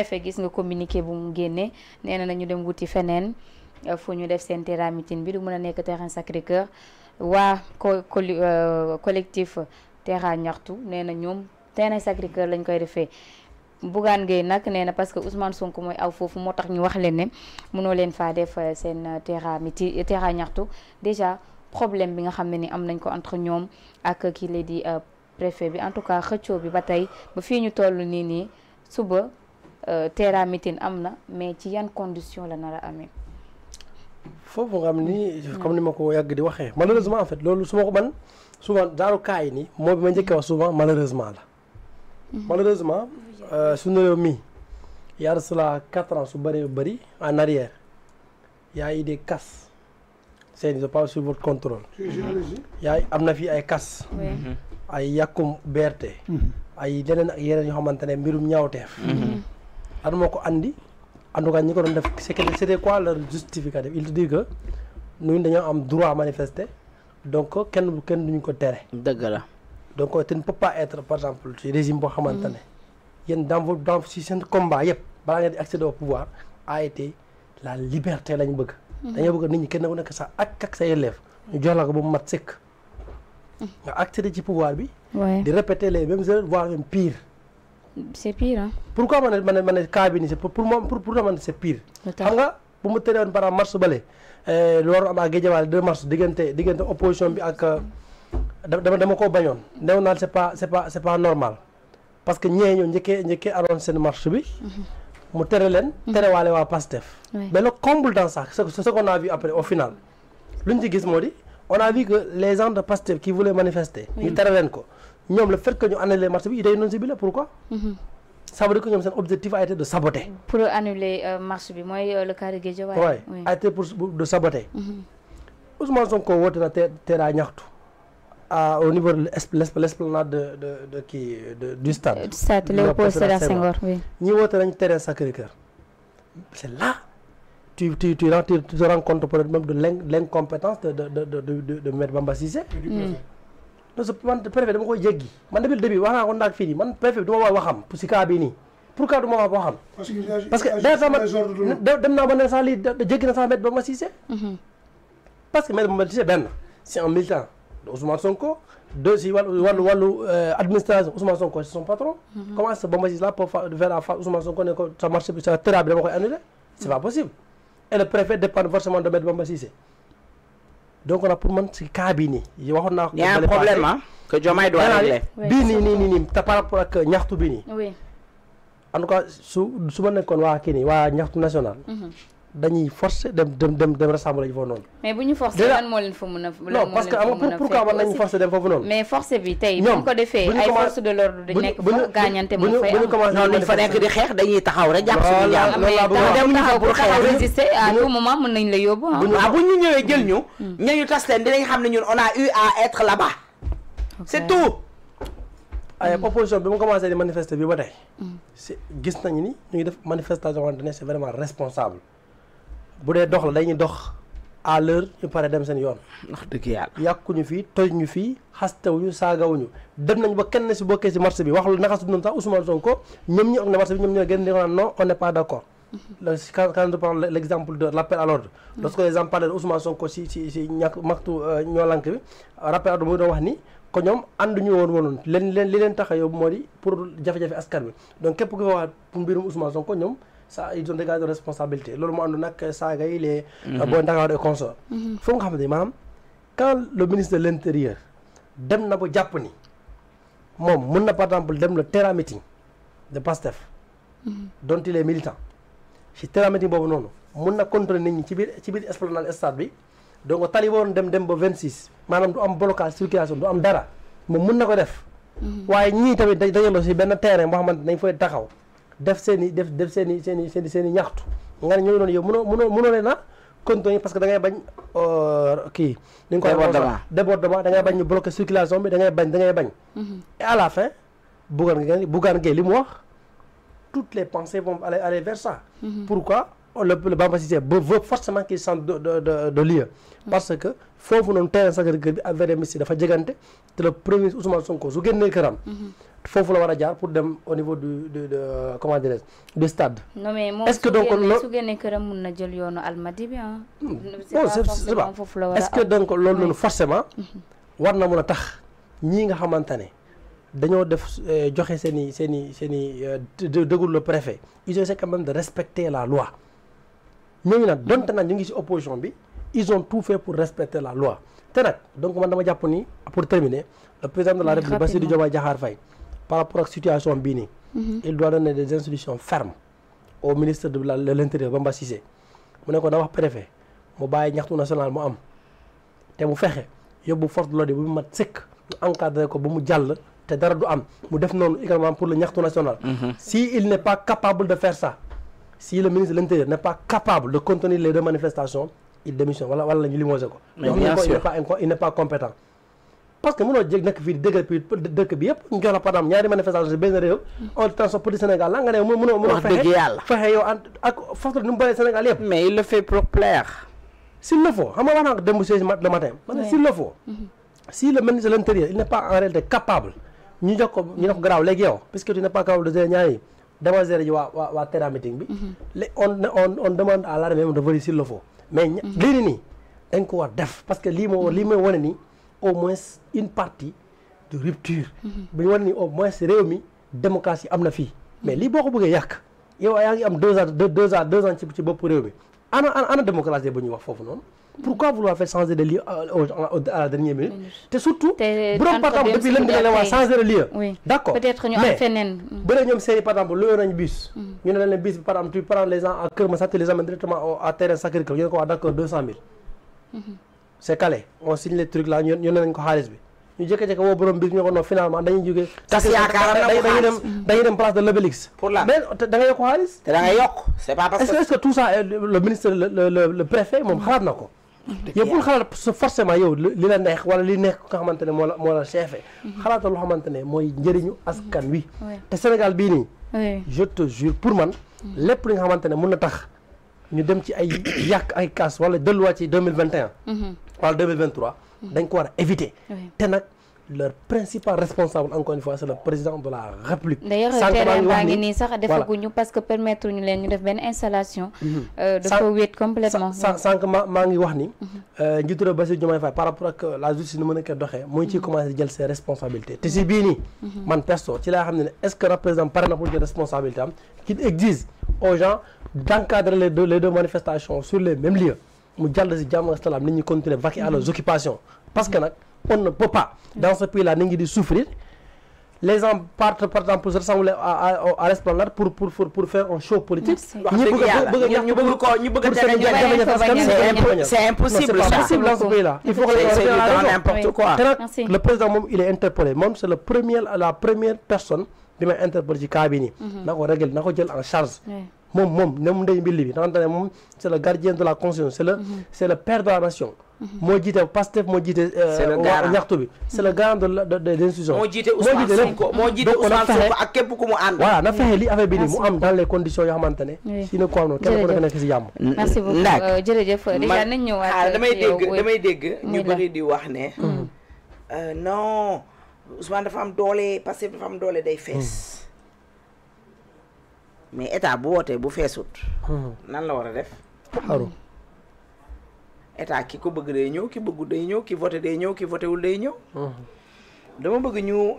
fe gis nga communiqué bu mu génne nee na ñu dem wuti feneen fu ñu def seen terrain meeting bi du mën a nekk terrain Sacré-Cœur waa collectif terrain ñaxtu nee na ñoom terrain Sacré-Cœur lañ koy defee Bougane Gueye nag nee na parce que Ousmane Sonko mooy aw foofu moo tax ñu wax leen ne mënoo leen faa def seen terrain meeting terrain ñaxtu déjà problème bi nga xam ne ni am nañ ko entre ñoom ak kii la di préfet bi en tout cas xëccoo bi ba tey ba fii ñu toll nii suba terrain meeting am na mais ci yan condition la nar a amee. foofu nga xam ni comme ni ma ko yàgg di waxee malheureusement en fait loolu su ma ko man souvent genre cas yi nii moo bi ma njëkkee wax souvent malheureusement la. malheureusement suñu réew mi y a de cela 4 ans su bëree bëri en arrière y a eu des casses c'est je parle sur votre contrôle. am na fi ay casse ay yàqum BRT. ay leneen ak yeneen yoo xamante ne mbirum ñaawteef. lan moo ko andi en tout cas ñi ko doon def c'était quoi leur justificatif il te dit que ñun dañoo am droit à manifester donc kenn duñu ko tere. dëgg la. donc tu ne peux pas être par exemple ci régime boo xamante ne yéen dans si seen combat yëpp balaa ngeen di accéder au pouvoir a été la liberté lañ bëgg. dañoo bëgg nit ñi kenn ku nekk sa ak sa yelleef ñu jox la ko ba mu mat sëkk. nga accéder ci pouvoir bi. di répéter les mêmes erreurs voire même pire. c'est pire hein. pourquoi ma ne cas bi nii c'est pour moi pour man c'est pire. xam nga bu mu teree woon par exemple mars bële lu war am ak Guédiawaye 2 mars diggante opposition bi ak dama koo bañoon new naan c'est pas normal parce que ñee ñoo njëkkee annoncé seen marche bi mu tere leen terewaale waa Pastef mais le comble dans ça ce qu'on a vu après au final lu ñu ci gis moo di on a vu que les gens de Pastef qui voulaient manifester ñu tere leen ko ñoom le fait que ñu annulé marche bi day noonu si bi la pourquoi ça veut dire que ñoom seen objectif a été de saboter. pour annuler marche bi mooy le cas de Guédiawaye. oui a été pour de saboter. Ousmane Sonko woote na terrain ñaxtu au niveau de l'esplanade du stade. stade Léopold Sédar Senghor oui. ñi woote nañ terrain Sacré-Cœur c'est là tu te rends compte peut-être même de l'incompétence de Maître Bamba Cissé. non c'est man préfet dama koy jéggi man depuis le début wax naa ko ndax fii nii man préfet bi du ma wax waxam pour si cas bii nii pourquoi du ma wax waxam. parce que day sama dem naa ba ne sax lii jéggi na sax Maître Bamba Cissé. parce que Maître Bamba Cissé benn c'est un militant de Ousmane Sonko deux si wàllu administration Ousmane Sonko c'est son patron. comment est-ce que Bamba Cissé là pour faire la face Ousmane Sonko ne ko sa marché bi sa terrain bi dama koy annuler c'est pas possible et le préfet dépend forcément de Maître Bamba Cissé. donc on a pour man ci cas bii nii waxoon naa ko. y a un problème ah que Diomaye doit régler. bii nii te par rapport ak ñaxtu bi nii. oui en tout cas su ma nekkoon waa kii nii waa ñaxtu national. dañuy forcer dem rassembler ji foofu noonu. mais bu ñu forcer lan moo leen fa mën a. non parce que am nga pourquoi war nañu forcer dem foofu noonu. mais force bi tey bu ñu ko defee ay force de l'ordre dañ nekk fa gaañante moo fay am. non duñ fa nekk di xeex dañuy taxaw rek jàpp suñu jàmm. dem taxaw pour xeex résister à tout moment mën nañ la yóbbu ah. bu ñu ñëwee jël ñu. ñañu tas leen dinañ xam ne ñun on a eu à être là-bas. c'est tout. ay opposition bi mu commencé di manifester bi ba tey. c'est gis nañu ni ñu ngi def manifestation wante ne c'est vraiment responsable. bu dee dox la dañuy dox à l'heure ñu pare dem seen yoon. wax dëgg yàlla. yàquñu fii tojuñu fii xastewuñu saagawuñu dem nañ ba kenn si bokkee si marché bi wax lu naka su noonu sax Ousmane Sonko ñoom ñi am na marché bi ñoom ñoo gën di wax non on n'est pas d'accord. quand je prends l'exemple de l'appel à l'ordre. lorsque les gens parlaient de Ousmane Sonko si maxtu ñoo lank bi rappel à l'ordre mu doon wax ni ko ñoom ànduñu woon li leen tax a yóbbu moo di pour jafe-jafe askan bi donc képp ku fa wax pour mbirum Ousmane Sonko ñoom. ça ils ont des gars de responsabilité loolu moo àndu nag saaga yi les booy Ndakaaru de consort foofu nga xam ne maanaam quand le ministre de l'intérieur dem na ba jàpp ni moom mën na par exemple dem le terrain meeting de Pastef dont il est militant ci terrain meeting boobu noonu mën na contrôler nit ñi ci biir esplanade stade bi donc tali woon dem ba 26 maanaam du am blocage circulation du am dara moom mën na ko def waaye ñii tamit dajaloo ci benn terrain boo xamante dañ fay taxaw def seen i ñaxtu nga ne ñooñu noonu yow mënoo leen a contrôler parce que da ngay bañ kii. ni nga ko débordement da ngay bañ ñu bloquer circulation bi da ngay bañ. et à la fin Bougane Gueye li mu wax toutes les pensées vont aller vers ça. Pourquoi le Bamba Cissé veut forcément qu'il change de lieu. Parce que foofu noonu terrain Sacré-Cœur bi ak VDN dafa jegante te le premier ministre Ousmane Sonko su génnee këram. foofu la war a jaar pour dem au niveau comment dirais-je du stade. non mais moom est-ce que donc su génnee këram mun na jël yoonu Almadies bi ah. c'est pas est-ce que donc loolu noonu forcément. war na mun a tax ñii nga xamante ne dañoo def joxe seen i déglu le préfet ils essaient quand même de respecter la loi ñooñu nag donte nag ñu ngi ci opposition bi ils ont tout fait pour respecter la loi te nag donc man dama jàpp ni pour terminer le président de la République Bassirou Diomaye Diakhar Faye par rapport ak situation bii nii il doit donner des instructions fermes au ministre de l'Intérieur Bamba Cissé mu ne ko na wax préfet mu bàyyi ñaxtu national mu am te mu fexe yóbbu force de l'ordre bu mu mat sëkk mu encadré ko ba mu jàll te dara du am mu def noonu également pour le ñaxtu national. Si il n'est pas capable de faire ça, si le ministre de l'Intérieur n'est pas capable de contenir les deux manifestations, il démissionne wala ñu limogé ko. Mais bien sûr il n'est pas compétent. Parce que mënoo jég nekk fii dëkk bi yëpp ñu jox la par exemple ñaari manifestation si benn réew. on temps petit Sénégal la nga ne mënoo fexe yow ak force nu mu bëree Sénégal yëpp. mais il le fait pour plaire. S'il le faut xam nga wax naa ko démb le matin. S'il le faut. Si le ministre de l'Intérieur il n'est pas en réalité capable ñu jox ko garaaw léegi yow puisque tu n'es pas capable de gérer ñaari dama gérer ji waa terrain meeting bi. on demande à l'armée même de venir s'il le faut. mais lii nii dañ ko war def parce que lii mooy wane ni au moins une partie de rupture. bu ñu wane ni au moins réew mi démocratie am na fii. mais lii boo ko bëggee yàq yow yaa ngi am 2 ans ci bopp réew mi ana démocratie bu ñuy wax foofu noonu. Pourquoi vouloir faire changer de lieu à la dernière minute? Et surtout, par exemple, depuis lundi, on va changer de lieu. Oui. D'accord. Peut-être nous avons fait un. Par exemple, le bus. Nous avons un bus, par exemple, tu prends les gens à Kermassat, tu les amènes directement à terrain Sacré-Cœur. Nous avons d'accord 200 000. C'est calé. On signe les trucs là, nous avons un xaalis bi. Ñu jékki-jékki woo borom bis ñu ko non finalement dañuy jógee. dañuy dem place de l'Obélisque. Pour la mais da nga yokk xaalis. te da nga yokk. C'est pas parce que est-ce que tout ça le ministre le préfet moom xalaat na ko. yow bul xalaat forcément yow li la neex wala li nekk nga xamante ne moo la chefé xalaata loo xamante ne mooy njëriñu askan wi te Sénégal bii nii je te jure pour man lépp li nga xamante ne mën na tax ñu dem ci ay yàq ay casse wala delluwaat ci 2021 wala 2023 dañ ko war a éviter te nag leur principal responsable encore une fois c'est le président de la République. D'ailleurs terrain baa ngi nii sax defaguñu parce que permettre ñu leen ñu def benn installation. dafa wéet complètement. sànq maa ngi wax ni. njiitu réew Bassirou Diomaye Faye par rapport ak la justice nu mu nekk doxee. mooy ciy commencé jël ses responsabilités te si bii nii. man perso ci laa xam ne est-ce que le président pare na pour jël responsabilité am qu'il exige aux gens d'encadrer les deux manifestations sur les mêmes lieux mu jàll si jàmm ak salaam nit ñi continuer vaquer à leurs occupations parce que nag. On ne peut pas, dans ce pays-là, de souffrir. Les gens partent par exemple pour se rassembler à l'esplanade pour faire un show politique. C'est impossible dans ce pays-là. Il faut que n'importe quoi. Le président, il est interpellé. Moi, c'est la première personne qui m'a interpellé du cabinet. Il en charge. C'est le gardien de la conscience, c'est le père de la nation. Moo jiite Pastef moo jiite ñaxtu bi c'est le garant des institutions moo jiite Ousmane Sonko ak képp ku mu ànd voilà na fexe li affaire bi ni mu am dans les conditions yoo xamante ne sinon ko am noonu kenn ku nekk si jàmm. Merci beaucoup jërëjëf déjà nañ ñëwaat damay dégg ñu bëri di wax ne non Ousmane dafa am doole Pastef dafa am doole day fees mais état bu wootee bu feesut nan la war a def xaru état ki ko bëgg day ñëw ki bëggu day ñëw ki voté day ñëw ki voté wul day ñëw dama bëgg ñu